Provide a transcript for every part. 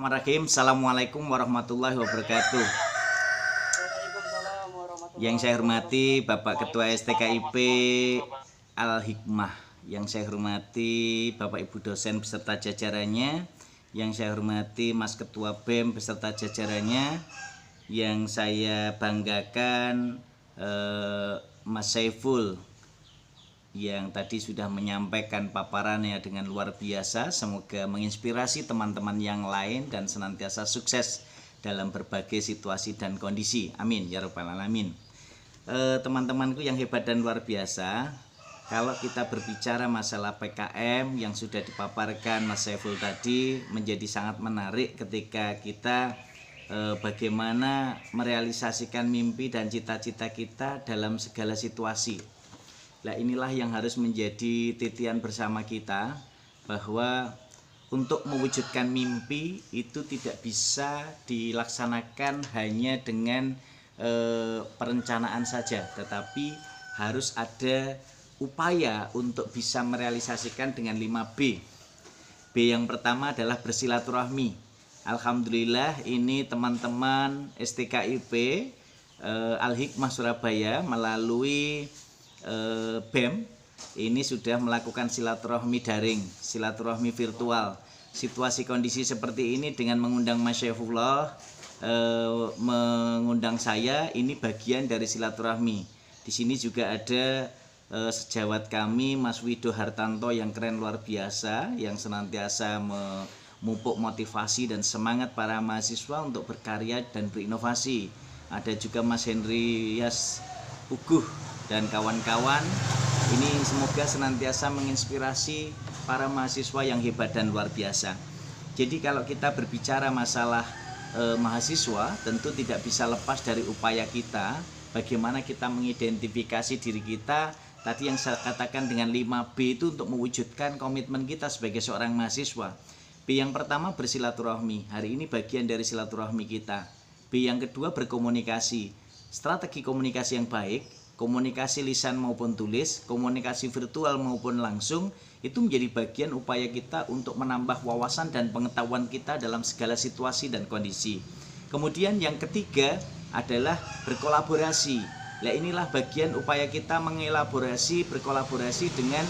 Bismillahirrahmanirrahim. Assalamualaikum warahmatullahi wabarakatuh. Yang saya hormati Bapak Ketua STKIP Al-Hikmah, yang saya hormati Bapak Ibu dosen beserta jajarannya, yang saya hormati Mas Ketua BEM beserta jajarannya, yang saya banggakan Mas Saiful yang tadi sudah menyampaikan paparannya dengan luar biasa. Semoga menginspirasi teman-teman yang lain dan senantiasa sukses dalam berbagai situasi dan kondisi. Amin ya rabbal alamin. Teman-temanku yang hebat dan luar biasa, kalau kita berbicara masalah PKM yang sudah dipaparkan Mas Saiful tadi, menjadi sangat menarik ketika kita bagaimana merealisasikan mimpi dan cita-cita kita dalam segala situasi. Nah, inilah yang harus menjadi titian bersama kita, bahwa untuk mewujudkan mimpi itu tidak bisa dilaksanakan hanya dengan perencanaan saja, tetapi harus ada upaya untuk bisa merealisasikan dengan 5B. B yang pertama adalah bersilaturahmi. Alhamdulillah ini teman-teman STKIP Al-Hikmah Surabaya melalui BEM ini sudah melakukan silaturahmi daring, silaturahmi virtual. Situasi kondisi seperti ini dengan mengundang Mas Syaifullah, mengundang saya, ini bagian dari silaturahmi. Di sini juga ada sejawat kami Mas Wido Hartanto yang keren luar biasa, yang senantiasa memupuk motivasi dan semangat para mahasiswa untuk berkarya dan berinovasi. Ada juga Mas Henry Yas Uguh dan kawan-kawan. Ini semoga senantiasa menginspirasi para mahasiswa yang hebat dan luar biasa. Jadi kalau kita berbicara masalah mahasiswa, tentu tidak bisa lepas dari upaya kita bagaimana kita mengidentifikasi diri kita. Tadi yang saya katakan dengan 5B itu untuk mewujudkan komitmen kita sebagai seorang mahasiswa. B yang pertama bersilaturahmi. Hari ini bagian dari silaturahmi kita. B yang kedua berkomunikasi. Strategi komunikasi yang baik, komunikasi lisan maupun tulis, komunikasi virtual maupun langsung, itu menjadi bagian upaya kita untuk menambah wawasan dan pengetahuan kita dalam segala situasi dan kondisi. Kemudian yang ketiga adalah berkolaborasi. Nah, inilah bagian upaya kita mengelaborasi, berkolaborasi dengan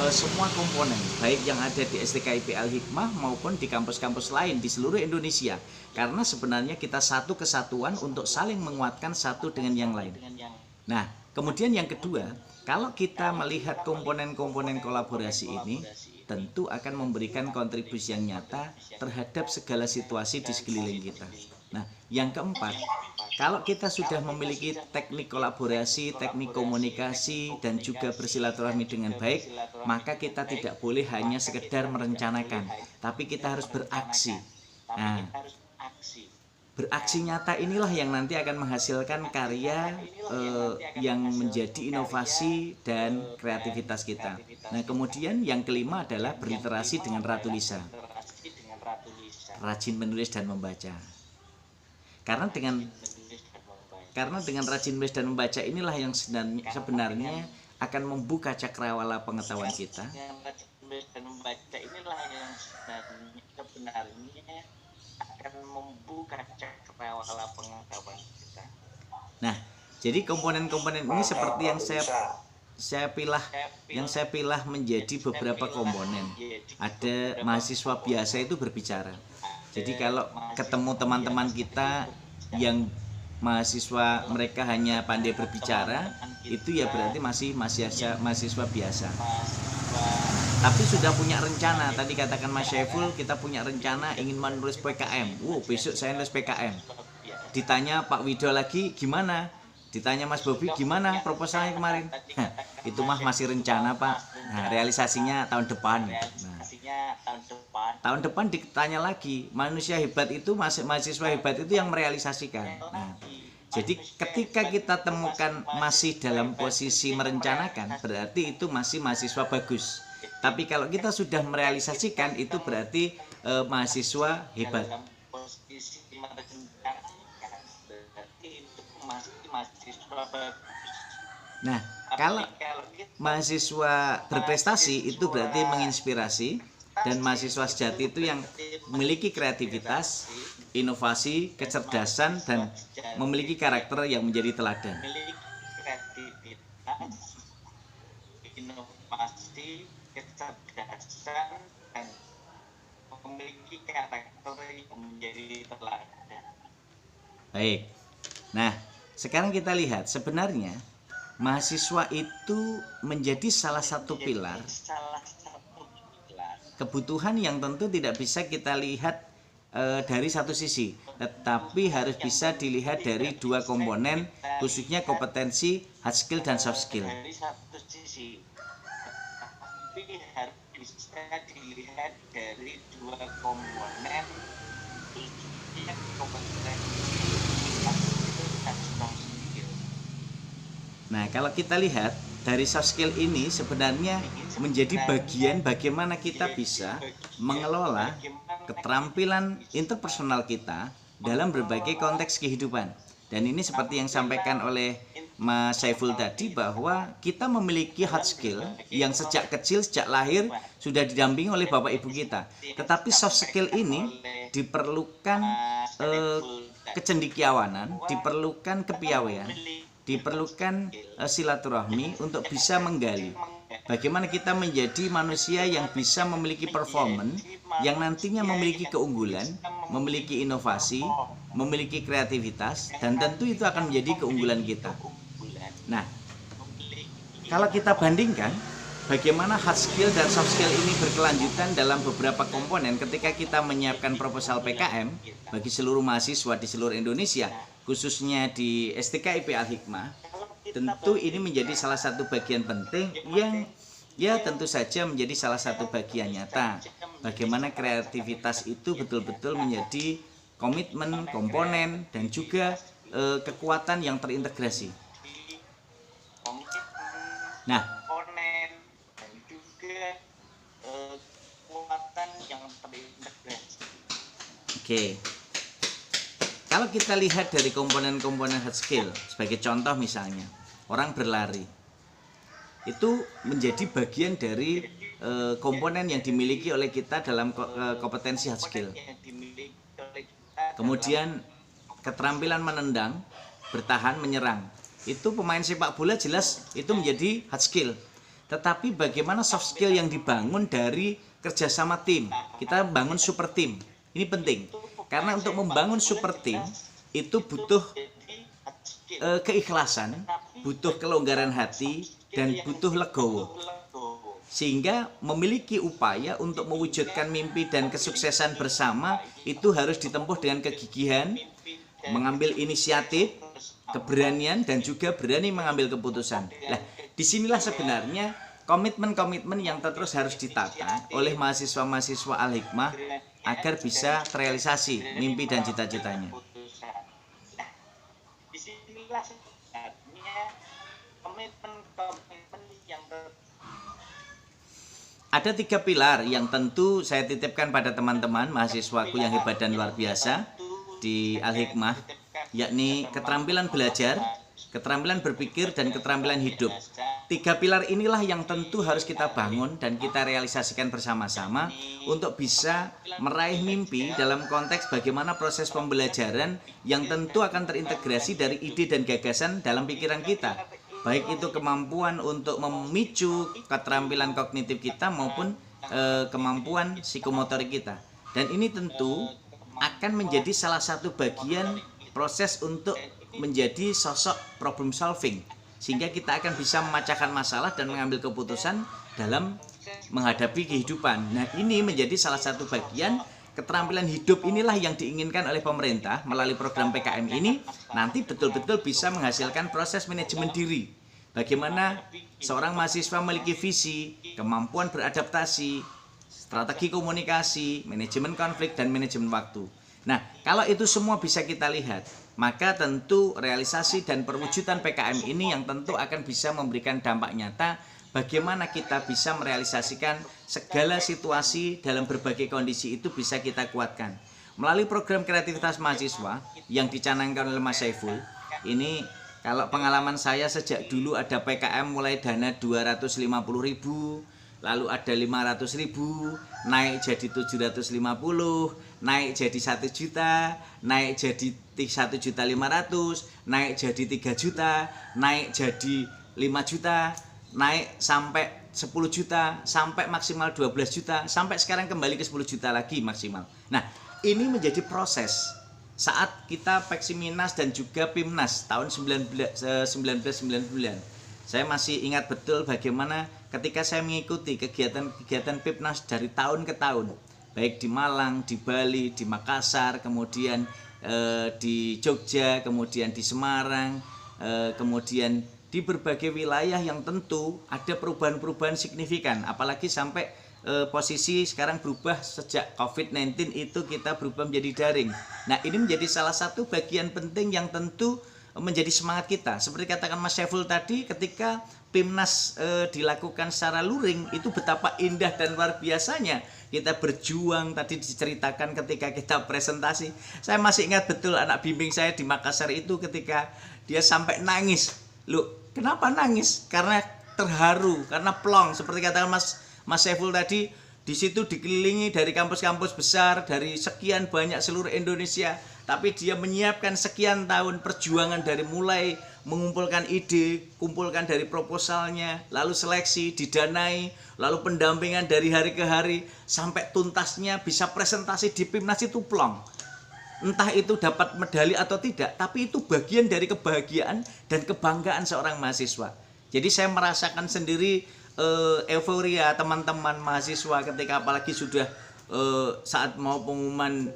semua komponen, baik yang ada di STKIP Al-Hikmah maupun di kampus-kampus lain di seluruh Indonesia. Karena sebenarnya kita satu kesatuan untuk saling menguatkan satu dengan yang lain. Nah, kemudian yang kedua, kalau kita melihat komponen-komponen kolaborasi ini, tentu akan memberikan kontribusi yang nyata terhadap segala situasi di sekeliling kita. Nah, yang keempat, kalau kita sudah memiliki teknik kolaborasi, teknik komunikasi, dan juga bersilaturahmi dengan baik, maka kita tidak boleh hanya sekedar merencanakan, tapi kita harus beraksi. Nah, beraksi nyata inilah yang nanti akan menghasilkan karya yang menjadi inovasi dan kreativitas kita. Nah, kemudian yang kelima adalah berliterasi dengan Ratu Lisa, rajin menulis dan membaca. Karena dengan rajin menulis dan membaca inilah yang sebenarnya akan membuka cakrawala pengetahuan kita. Nah, jadi komponen-komponen ini seperti yang saya pilah menjadi beberapa komponen. Ada mahasiswa biasa itu berbicara. Jadi kalau ketemu teman-teman kita yang mahasiswa mereka hanya pandai berbicara, itu ya berarti masih mahasiswa biasa. Tapi sudah punya rencana, tadi katakan Mas Syaiful, kita punya rencana ingin menulis PKM. Besok saya nulis PKM. Ditanya Pak Wido lagi, gimana? Ditanya Mas Bobi, gimana proposalnya kemarin? Itu mah masih rencana, Pak. Nah, realisasinya tahun depan. Nah, tahun depan ditanya lagi, manusia hebat itu, mahasiswa hebat itu yang merealisasikan. Nah, jadi ketika kita temukan masih dalam posisi merencanakan, berarti itu masih mahasiswa bagus. Tapi kalau kita sudah merealisasikan, itu berarti mahasiswa hebat. Nah, kalau mahasiswa berprestasi itu berarti menginspirasi. dan mahasiswa sejati itu yang memiliki kreativitas, inovasi, kecerdasan, dan memiliki karakter yang menjadi teladan. Memiliki kreativitas, inovasi, kecerdasan, dan memiliki karakter yang menjadi teladan. Baik. Nah, sekarang kita lihat sebenarnya mahasiswa itu menjadi salah satu pilar kebutuhan yang tentu tidak bisa kita lihat dari satu sisi, tetapi harus bisa dilihat dari dua komponen, khususnya kompetensi hard skill dan soft skill. Dari satu sisi, tapi harus bisa dilihat dari dua komponen, khususnya kompetensi hard skill dan soft skill. Nah, kalau kita lihat dari soft skill ini sebenarnya menjadi bagian bagaimana kita bisa mengelola keterampilan interpersonal kita dalam berbagai konteks kehidupan. Dan ini seperti yang disampaikan oleh Mas Saiful tadi, bahwa kita memiliki hard skill yang sejak kecil, sejak lahir sudah didampingi oleh bapak ibu kita. Tetapi soft skill ini diperlukan kecendekiawanan, diperlukan kepiawaian, diperlukan silaturahmi untuk bisa menggali bagaimana kita menjadi manusia yang bisa memiliki performance, yang nantinya memiliki keunggulan, memiliki inovasi, memiliki kreativitas, dan tentu itu akan menjadi keunggulan kita. Nah, kalau kita bandingkan bagaimana hard skill dan soft skill ini berkelanjutan dalam beberapa komponen ketika kita menyiapkan proposal PKM bagi seluruh mahasiswa di seluruh Indonesia, khususnya di STKIP Al-Hikmah, tentu ini menjadi salah satu bagian penting yang ya tentu saja menjadi salah satu bagian nyata bagaimana kreativitas itu betul-betul menjadi komitmen, komponen, dan juga kekuatan yang terintegrasi. Nah, komponen dan juga kekuatan yang terintegrasi. Oke. Kalau kita lihat dari komponen-komponen hard skill, sebagai contoh misalnya, orang berlari, itu menjadi bagian dari komponen yang dimiliki oleh kita dalam kompetensi hard skill. Kemudian keterampilan menendang, bertahan, menyerang, itu pemain sepak bola jelas itu menjadi hard skill. Tetapi bagaimana soft skill yang dibangun dari kerjasama tim, kita bangun super team, ini penting. Karena untuk membangun super team itu butuh keikhlasan, butuh kelonggaran hati, dan butuh legowo. Sehingga memiliki upaya untuk mewujudkan mimpi dan kesuksesan bersama itu harus ditempuh dengan kegigihan, mengambil inisiatif, keberanian, dan juga berani mengambil keputusan. Nah, disinilah sebenarnya komitmen-komitmen yang terus harus ditata oleh mahasiswa-mahasiswa Al-Hikmah agar bisa terrealisasi mimpi dan cita-citanya. Nah, disinilah sebenarnya komitmen yang ada 3 pilar yang tentu saya titipkan pada teman-teman mahasiswaku yang hebat dan luar biasa di Al-Hikmah, yakni keterampilan belajar, keterampilan berpikir, dan keterampilan hidup. 3 pilar inilah yang tentu harus kita bangun dan kita realisasikan bersama-sama untuk bisa meraih mimpi dalam konteks bagaimana proses pembelajaran yang tentu akan terintegrasi dari ide dan gagasan dalam pikiran kita. Baik itu kemampuan untuk memicu keterampilan kognitif kita maupun kemampuan psikomotorik kita. Dan ini tentu akan menjadi salah satu bagian proses untuk menjadi sosok problem solving, sehingga kita akan bisa memecahkan masalah dan mengambil keputusan dalam menghadapi kehidupan. Nah, ini menjadi salah satu bagian keterampilan hidup inilah yang diinginkan oleh pemerintah melalui program PKM ini nanti betul-betul bisa menghasilkan proses manajemen diri. Bagaimana seorang mahasiswa memiliki visi, kemampuan beradaptasi, strategi komunikasi, manajemen konflik, dan manajemen waktu. Nah, kalau itu semua bisa kita lihat, maka tentu realisasi dan perwujudan PKM ini yang tentu akan bisa memberikan dampak nyata bagaimana kita bisa merealisasikan segala situasi dalam berbagai kondisi itu bisa kita kuatkan. Melalui program kreativitas mahasiswa yang dicanangkan oleh Mas Saiful, ini kalau pengalaman saya sejak dulu ada PKM mulai dana 250.000, lalu ada 500.000, naik jadi 750, naik jadi 1 juta, naik jadi 1.500.000, naik jadi 3 juta, naik jadi 5 juta, naik sampai 10 juta, sampai maksimal 12 juta, sampai sekarang kembali ke 10 juta lagi maksimal. Nah, ini menjadi proses saat kita Peksiminas dan juga Pimnas tahun 1999. Saya masih ingat betul bagaimana ketika saya mengikuti kegiatan Pimnas dari tahun ke tahun, baik di Malang, di Bali, di Makassar, kemudian di Jogja, kemudian di Semarang, kemudian di berbagai wilayah yang tentu ada perubahan-perubahan signifikan, apalagi sampai posisi sekarang berubah sejak COVID-19 itu kita berubah menjadi daring. Nah, ini menjadi salah satu bagian penting yang tentu menjadi semangat kita. Seperti katakan Mas Syaiful tadi, ketika Pimnas dilakukan secara luring, itu betapa indah dan luar biasanya kita berjuang. Tadi diceritakan ketika kita presentasi, saya masih ingat betul anak bimbing saya di Makassar itu ketika dia sampai nangis. Loh, kenapa nangis? Karena terharu, karena plong. Seperti katakan Mas Syaiful tadi, di situ dikelilingi dari kampus-kampus besar, dari sekian banyak seluruh Indonesia, tapi dia menyiapkan sekian tahun perjuangan dari mulai mengumpulkan ide, kumpulkan dari proposalnya, lalu seleksi, didanai, lalu pendampingan dari hari ke hari, sampai tuntasnya bisa presentasi di Pimnas itu plong. Entah itu dapat medali atau tidak, tapi itu bagian dari kebahagiaan dan kebanggaan seorang mahasiswa. Jadi saya merasakan sendiri euforia teman-teman mahasiswa ketika apalagi sudah saat mau pengumuman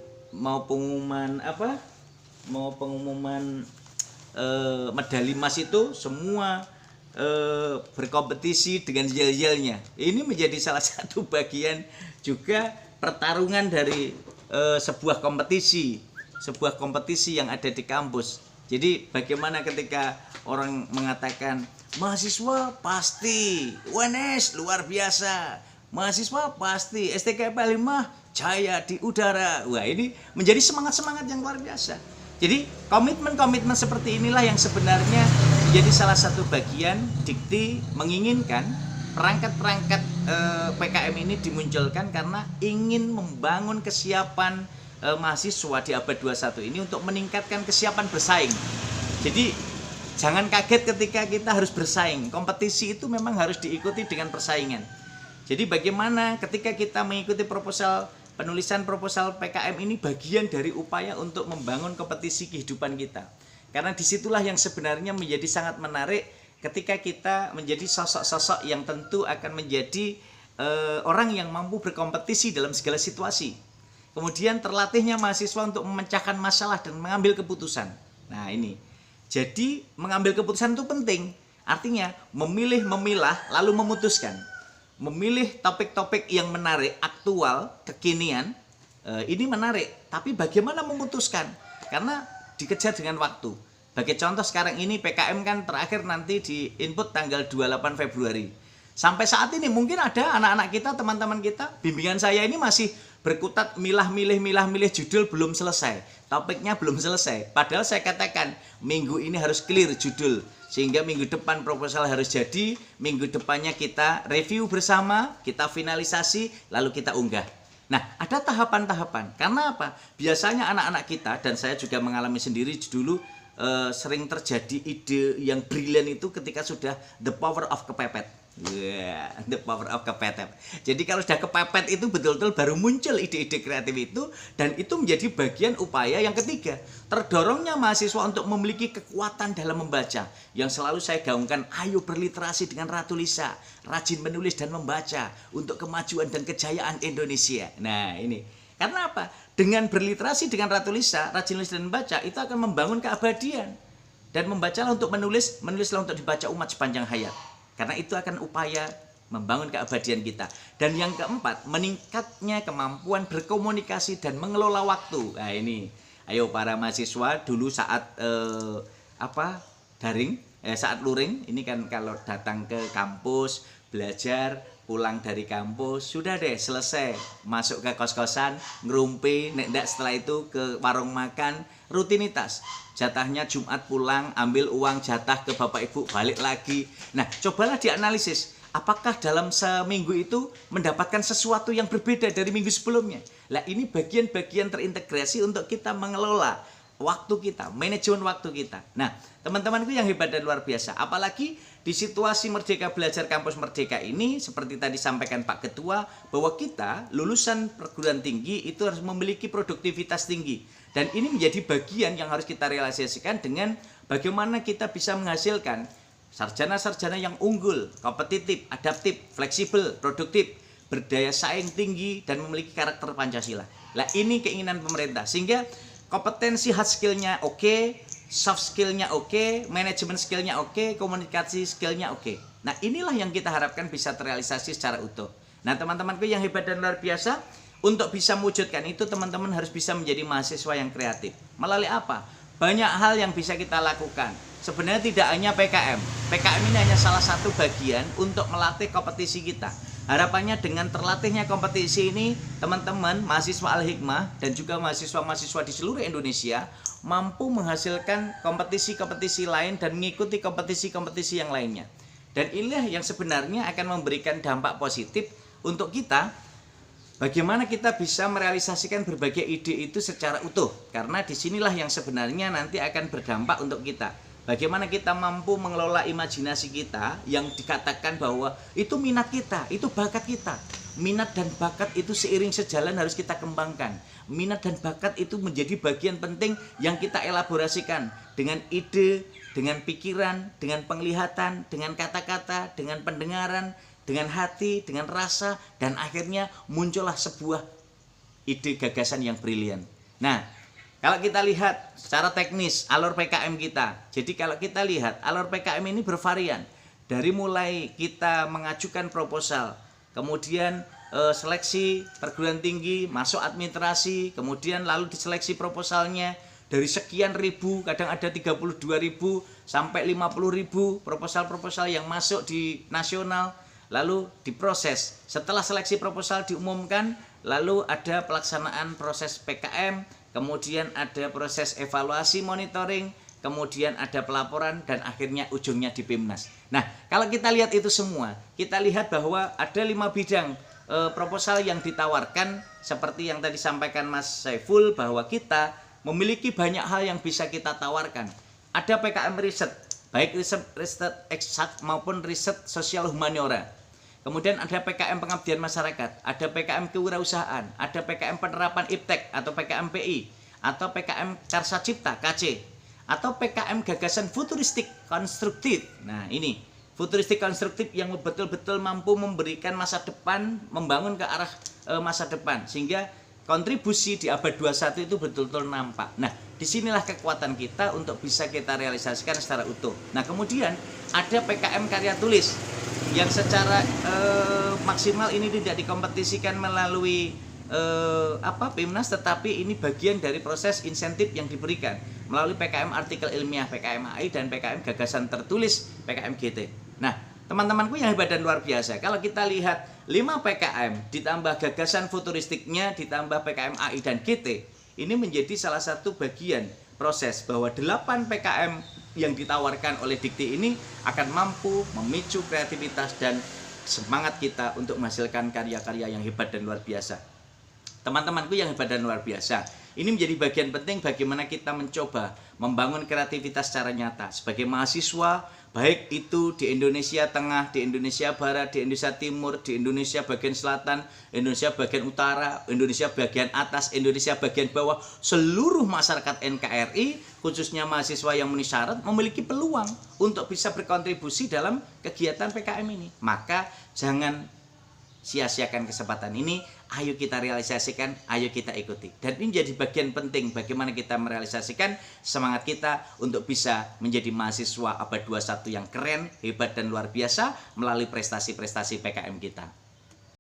medali emas itu semua berkompetisi dengan yel-yelnya. Ini menjadi salah satu bagian juga pertarungan dari sebuah kompetisi yang ada di kampus. Jadi bagaimana ketika orang mengatakan mahasiswa pasti UNS luar biasa, mahasiswa pasti STKP 5 jaya di udara. Wah, ini menjadi semangat-semangat yang luar biasa. Jadi komitmen-komitmen seperti inilah yang sebenarnya menjadi salah satu bagian dikti menginginkan perangkat-perangkat PKM ini dimunculkan karena ingin membangun kesiapan mahasiswa di abad 21 ini untuk meningkatkan kesiapan bersaing. Jadi jangan kaget ketika kita harus bersaing. Kompetisi itu memang harus diikuti dengan persaingan. Jadi bagaimana ketika kita mengikuti penulisan proposal PKM ini bagian dari upaya untuk membangun kompetisi kehidupan kita. Karena disitulah yang sebenarnya menjadi sangat menarik ketika kita menjadi sosok-sosok yang tentu akan menjadi orang yang mampu berkompetisi dalam segala situasi. Kemudian terlatihnya mahasiswa untuk memecahkan masalah dan mengambil keputusan. Nah ini, jadi mengambil keputusan itu penting. Artinya memilih, memilah, lalu memutuskan. Memilih topik-topik yang menarik, aktual, kekinian, ini menarik. Tapi bagaimana memutuskan? Karena dikejar dengan waktu. Bagi contoh sekarang ini PKM kan terakhir nanti di input tanggal 28 Februari. Sampai saat ini mungkin ada anak-anak kita, teman-teman kita, bimbingan saya ini masih berkutat milah-milih judul belum selesai. Topiknya belum selesai. Padahal saya katakan minggu ini harus clear judul. Sehingga minggu depan proposal harus jadi, minggu depannya kita review bersama, kita finalisasi, lalu kita unggah. Nah, ada tahapan-tahapan. Karena apa? Biasanya anak-anak kita, dan saya juga mengalami sendiri dulu, sering terjadi ide yang brilian itu ketika sudah the power of kepepet. Yeah, the power of kepepet. Jadi kalau sudah kepepet itu betul-betul baru muncul ide-ide kreatif itu, dan itu menjadi bagian upaya yang ketiga, terdorongnya mahasiswa untuk memiliki kekuatan dalam membaca. Yang selalu saya gaungkan, ayo berliterasi dengan Ratu Lisa, rajin menulis dan membaca untuk kemajuan dan kejayaan Indonesia. Nah ini, karena apa? Dengan berliterasi dengan Ratu Lisa, rajin menulis dan membaca, itu akan membangun keabadian. Dan membacalah untuk menulislah untuk dibaca umat sepanjang hayat. Karena itu akan upaya membangun keabadian kita. Dan yang keempat, meningkatnya kemampuan berkomunikasi dan mengelola waktu. Nah ini, ayo para mahasiswa dulu saat saat luring, ini kan kalau datang ke kampus, belajar, pulang dari kampus, sudah deh selesai, masuk ke kos-kosan, ngerumpi, nek setelah itu ke warung makan, rutinitas. Jatahnya Jumat pulang, ambil uang jatah ke bapak ibu, balik lagi. Nah, cobalah dianalisis. apakah dalam seminggu itu mendapatkan sesuatu yang berbeda dari minggu sebelumnya? Lah ini bagian-bagian terintegrasi untuk kita mengelola waktu kita, manajemen waktu kita. Nah, teman-temanku yang hebat dan luar biasa, apalagi di situasi Merdeka Belajar Kampus Merdeka ini, seperti tadi sampaikan Pak Ketua, bahwa kita lulusan perguruan tinggi itu harus memiliki produktivitas tinggi. Dan ini menjadi bagian yang harus kita realisasikan dengan bagaimana kita bisa menghasilkan sarjana-sarjana yang unggul, kompetitif, adaptif, fleksibel, produktif, berdaya saing tinggi, dan memiliki karakter Pancasila. Nah, ini keinginan pemerintah, sehingga kompetensi hard skill-nya oke, soft skill-nya oke, manajemen skill-nya oke, komunikasi skill-nya oke. Nah, inilah yang kita harapkan bisa terrealisasi secara utuh. Nah, teman-temanku yang hebat dan luar biasa, untuk bisa mewujudkan itu teman-teman harus bisa menjadi mahasiswa yang kreatif. Melalui apa? Banyak hal yang bisa kita lakukan. Sebenarnya tidak hanya PKM. PKM ini hanya salah satu bagian untuk melatih kompetisi kita. Harapannya dengan terlatihnya kompetisi ini, teman-teman mahasiswa Al-Hikmah dan juga mahasiswa-mahasiswa di seluruh Indonesia mampu menghasilkan kompetisi-kompetisi lain dan mengikuti kompetisi-kompetisi yang lainnya. Dan inilah yang sebenarnya akan memberikan dampak positif untuk kita. Bagaimana kita bisa merealisasikan berbagai ide itu secara utuh. Karena disinilah yang sebenarnya nanti akan berdampak untuk kita. Bagaimana kita mampu mengelola imajinasi kita yang dikatakan bahwa itu minat kita, itu bakat kita. Minat dan bakat itu seiring sejalan harus kita kembangkan. Minat dan bakat itu menjadi bagian penting yang kita elaborasikan dengan ide, dengan pikiran, dengan penglihatan, dengan kata-kata, dengan pendengaran, dengan hati, dengan rasa, dan akhirnya muncullah sebuah ide gagasan yang brilian. Nah, kalau kita lihat secara teknis alur PKM kita, jadi kalau kita lihat alur PKM ini bervarian. Dari mulai kita mengajukan proposal, kemudian seleksi perguruan tinggi, masuk administrasi, kemudian lalu diseleksi proposalnya, dari sekian ribu, kadang ada 32.000 sampai 50.000 proposal-proposal yang masuk di nasional, lalu diproses. Setelah seleksi proposal diumumkan, lalu ada pelaksanaan proses PKM, kemudian ada proses evaluasi monitoring, kemudian ada pelaporan, dan akhirnya ujungnya di PIMNAS. Nah, kalau kita lihat itu semua, kita lihat bahwa ada 5 bidang proposal yang ditawarkan, seperti yang tadi sampaikan Mas Saiful, bahwa kita memiliki banyak hal yang bisa kita tawarkan. Ada PKM riset, baik riset eksak maupun riset sosial humaniora. Kemudian ada PKM pengabdian masyarakat, ada PKM kewirausahaan, ada PKM penerapan IPTEK atau PKM PI, atau PKM Karsa Cipta KC, atau PKM gagasan futuristik konstruktif. Nah, ini futuristik konstruktif yang betul-betul mampu memberikan masa depan, membangun ke arah masa depan, sehingga kontribusi di abad 21 itu betul-betul nampak. Nah, disinilah kekuatan kita untuk bisa kita realisasikan secara utuh. Nah, kemudian ada PKM karya tulis yang secara maksimal ini tidak dikompetisikan melalui PIMNAS, tetapi ini bagian dari proses insentif yang diberikan melalui PKM artikel ilmiah, PKM AI, dan PKM gagasan tertulis, PKM GT. Nah, teman-temanku yang hebat dan luar biasa, kalau kita lihat 5 PKM ditambah gagasan futuristiknya, ditambah PKM AI dan GT, ini menjadi salah satu bagian proses bahwa 8 PKM yang ditawarkan oleh Dikti ini akan mampu memicu kreativitas dan semangat kita untuk menghasilkan karya-karya yang hebat dan luar biasa. Teman-temanku yang hebat dan luar biasa, ini menjadi bagian penting bagaimana kita mencoba membangun kreativitas secara nyata sebagai mahasiswa, baik itu di Indonesia Tengah, di Indonesia Barat, di Indonesia Timur, di Indonesia bagian selatan, Indonesia bagian utara, Indonesia bagian atas, Indonesia bagian bawah. Seluruh masyarakat NKRI, khususnya mahasiswa yang memenuhi syarat, memiliki peluang untuk bisa berkontribusi dalam kegiatan PKM ini. Maka jangan sia-siakan kesempatan ini, ayo kita realisasikan, ayo kita ikuti. Dan ini jadi bagian penting bagaimana kita merealisasikan semangat kita untuk bisa menjadi mahasiswa abad 21 yang keren, hebat, dan luar biasa melalui prestasi-prestasi PKM kita.